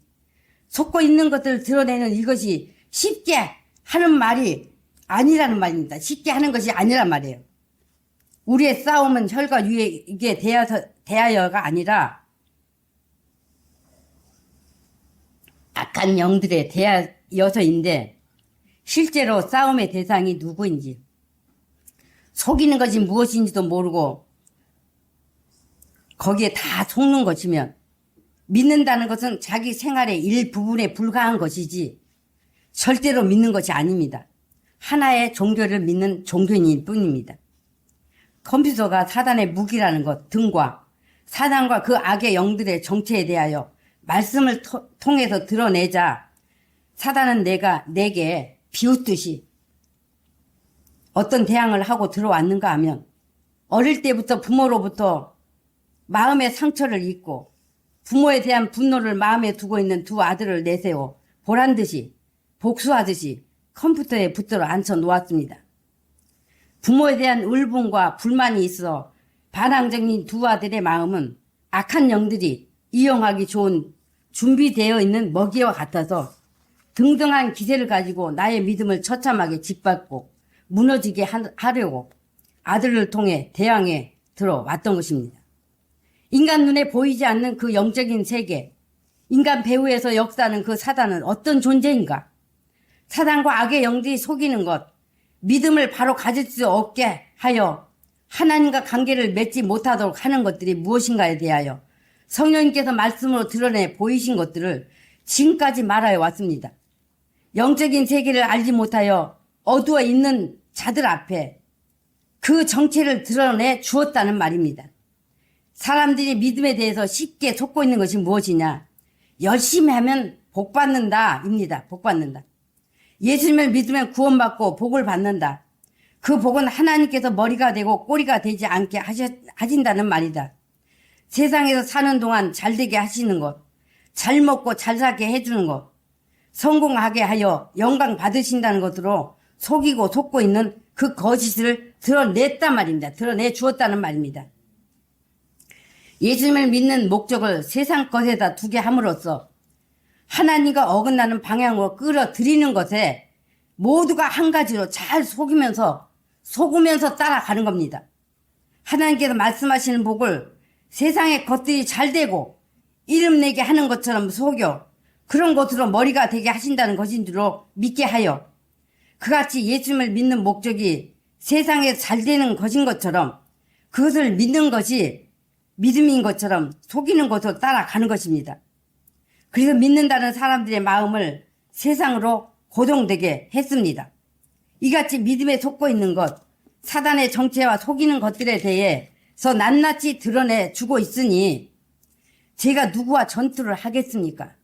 속고 있는 것들을 드러내는 이것이 쉽게 하는 말이 아니라는 말입니다. 쉽게 하는 것이 아니란 말이에요. 우리의 싸움은 혈과 육에 대하여가 아니라 악한 영들에 대하여서인데 실제로 싸움의 대상이 누구인지 속이는 것이 무엇인지도 모르고 거기에 다 속는 것이면 믿는다는 것은 자기 생활의 일부분에 불과한 것이지 절대로 믿는 것이 아닙니다. 하나의 종교를 믿는 종교인일 뿐입니다. 컴퓨터가 사단의 무기라는 것 등과 사단과 그 악의 영들의 정체에 대하여 말씀을 통해서 드러내자 사단은 내게 비웃듯이 어떤 대항을 하고 들어왔는가 하면 어릴 때부터 부모로부터 마음의 상처를 입고 부모에 대한 분노를 마음에 두고 있는 두 아들을 내세워 보란듯이 복수하듯이 컴퓨터에 붙들어 앉혀 놓았습니다. 부모에 대한 울분과 불만이 있어 반항적인 두 아들의 마음은 악한 영들이 이용하기 좋은 준비되어 있는 먹이와 같아서 등등한 기세를 가지고 나의 믿음을 처참하게 짓밟고 무너지게 하려고 아들을 통해 대항에 들어왔던 것입니다. 인간 눈에 보이지 않는 그 영적인 세계, 인간 배후에서 역사하는 그 사단은 어떤 존재인가? 사단과 악의 영들이 속이는 것, 믿음을 바로 가질 수 없게 하여 하나님과 관계를 맺지 못하도록 하는 것들이 무엇인가에 대하여 성령님께서 말씀으로 드러내 보이신 것들을 지금까지 말하여 왔습니다. 영적인 세계를 알지 못하여 어두워 있는 자들 앞에 그 정체를 드러내 주었다는 말입니다. 사람들이 믿음에 대해서 쉽게 속고 있는 것이 무엇이냐? 열심히 하면 복 받는다 입니다. 복 받는다. 예수님을 믿으면 구원받고 복을 받는다. 그 복은 하나님께서 머리가 되고 꼬리가 되지 않게 하신다는 말이다. 세상에서 사는 동안 잘되게 하시는 것, 잘 먹고 잘 살게 해주는 것, 성공하게 하여 영광 받으신다는 것으로 속이고 속고 있는 그 거짓을 드러냈단 말입니다. 드러내 주었다는 말입니다. 예수님을 믿는 목적을 세상 것에다 두게 함으로써 하나님과 어긋나는 방향으로 끌어들이는 것에 모두가 한 가지로 잘 속으면서 따라가는 겁니다. 하나님께서 말씀하시는 복을 세상의 것들이 잘 되고 이름 내게 하는 것처럼 속여 그런 것으로 머리가 되게 하신다는 것인 줄로 믿게 하여 그같이 예수님을 믿는 목적이 세상에 잘 되는 것인 것처럼 그것을 믿는 것이 믿음인 것처럼 속이는 것으로 따라가는 것입니다. 그래서 믿는다는 사람들의 마음을 세상으로 고정되게 했습니다. 이같이 믿음에 속고 있는 것, 사단의 정체와 속이는 것들에 대해서 낱낱이 드러내 주고 있으니 제가 누구와 전투를 하겠습니까?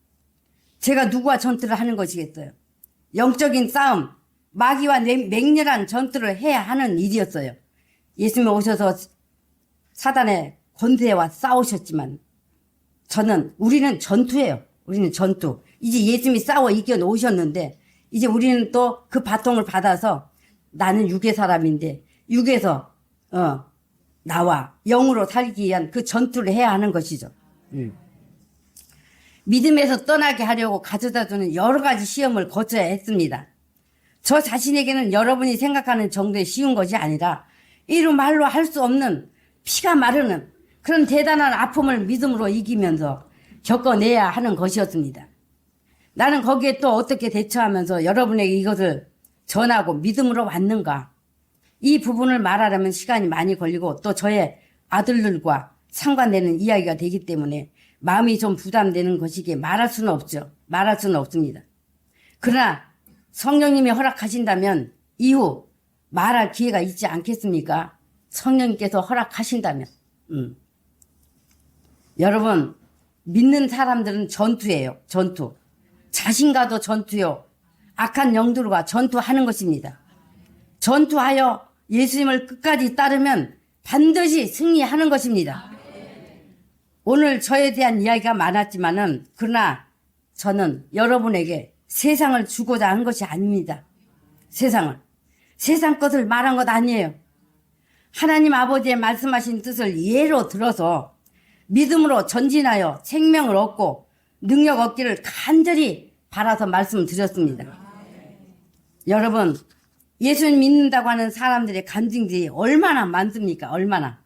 제가 누구와 전투를 하는 것이겠어요? 영적인 싸움, 마귀와 맹렬한 전투를 해야 하는 일이었어요. 예수님이 오셔서 사단의 권세와 싸우셨지만 우리는 전투예요. 우리는 전투. 이제 예수님이 싸워 이겨 놓으셨는데 이제 우리는 또 그 바통을 받아서 나는 육의 사람인데 육에서 나와 영으로 살기 위한 그 전투를 해야 하는 것이죠. 믿음에서 떠나게 하려고 가져다주는 여러 가지 시험을 거쳐야 했습니다. 저 자신에게는 여러분이 생각하는 정도의 쉬운 것이 아니라 이루 말로 할 수 없는 피가 마르는 그런 대단한 아픔을 믿음으로 이기면서 겪어내야 하는 것이었습니다. 나는 거기에 또 어떻게 대처하면서 여러분에게 이것을 전하고 믿음으로 왔는가? 이 부분을 말하려면 시간이 많이 걸리고 또 저의 아들들과 상관되는 이야기가 되기 때문에 마음이 좀 부담되는 것이기에 말할 수는 없죠. 말할 수는 없습니다. 그러나 성령님이 허락하신다면 이후 말할 기회가 있지 않겠습니까? 성령님께서 허락하신다면. 여러분, 믿는 사람들은 전투예요. 전투. 자신과도 전투요. 악한 영들과 전투하는 것입니다. 전투하여 예수님을 끝까지 따르면 반드시 승리하는 것입니다. 오늘 저에 대한 이야기가 많았지만은 그러나 저는 여러분에게 세상을 주고자 한 것이 아닙니다. 세상을. 세상 것을 말한 것 아니에요. 하나님 아버지의 말씀하신 뜻을 예로 들어서 믿음으로 전진하여 생명을 얻고 능력 얻기를 간절히 바라서 말씀드렸습니다. 여러분, 예수님 믿는다고 하는 사람들의 간증들이 얼마나 많습니까? 얼마나.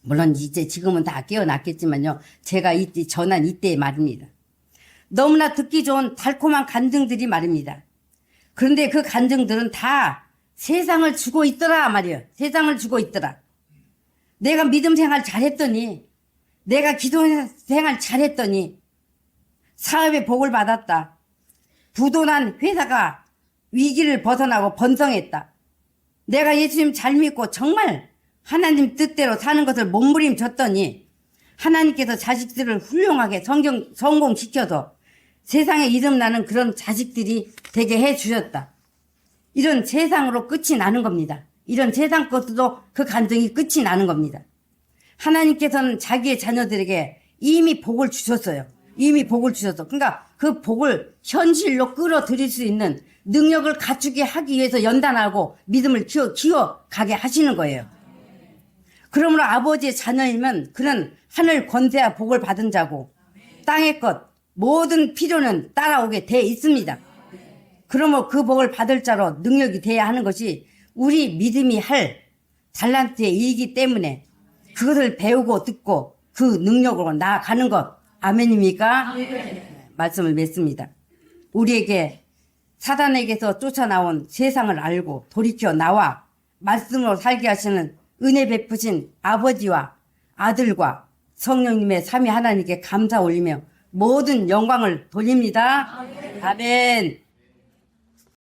물론 이제 지금은 다 깨어났겠지만요. 제가 이때 전한 이때의 말입니다. 너무나 듣기 좋은 달콤한 간증들이 말입니다. 그런데 그 간증들은 다 세상을 주고 있더라 말이에요. 세상을 주고 있더라. 내가 믿음 생활 잘했더니, 내가 기도 생활 잘했더니 사업에 복을 받았다. 부도난 회사가 위기를 벗어나고 번성했다. 내가 예수님 잘 믿고 정말 하나님 뜻대로 사는 것을 몸부림쳤더니 하나님께서 자식들을 훌륭하게 성공시켜서 세상에 이름나는 그런 자식들이 되게 해주셨다. 이런 세상으로 끝이 나는 겁니다. 이런 세상 것도 그 간증이 끝이 나는 겁니다. 하나님께서는 자기의 자녀들에게 이미 복을 주셨어요. 이미 복을 주셔서. 그러니까 그 복을 현실로 끌어들일 수 있는 능력을 갖추게 하기 위해서 연단하고 믿음을 키워가게 하시는 거예요. 그러므로 아버지의 자녀이면 그는 하늘 권세와 복을 받은 자고 땅의 것 모든 필요는 따라오게 돼 있습니다. 그러므로 그 복을 받을 자로 능력이 돼야 하는 것이 우리 믿음이 할 달란트의 일이기 때문에 그것을 배우고 듣고 그 능력으로 나아가는 것. 아멘입니까? 네. 말씀을 맺습니다. 우리에게 사단에게서 쫓아나온 세상을 알고 돌이켜 나와 말씀으로 살게 하시는 은혜 베푸신 아버지와 아들과 성령님의 삼위 하나님께 감사 올리며 모든 영광을 돌립니다. 아멘.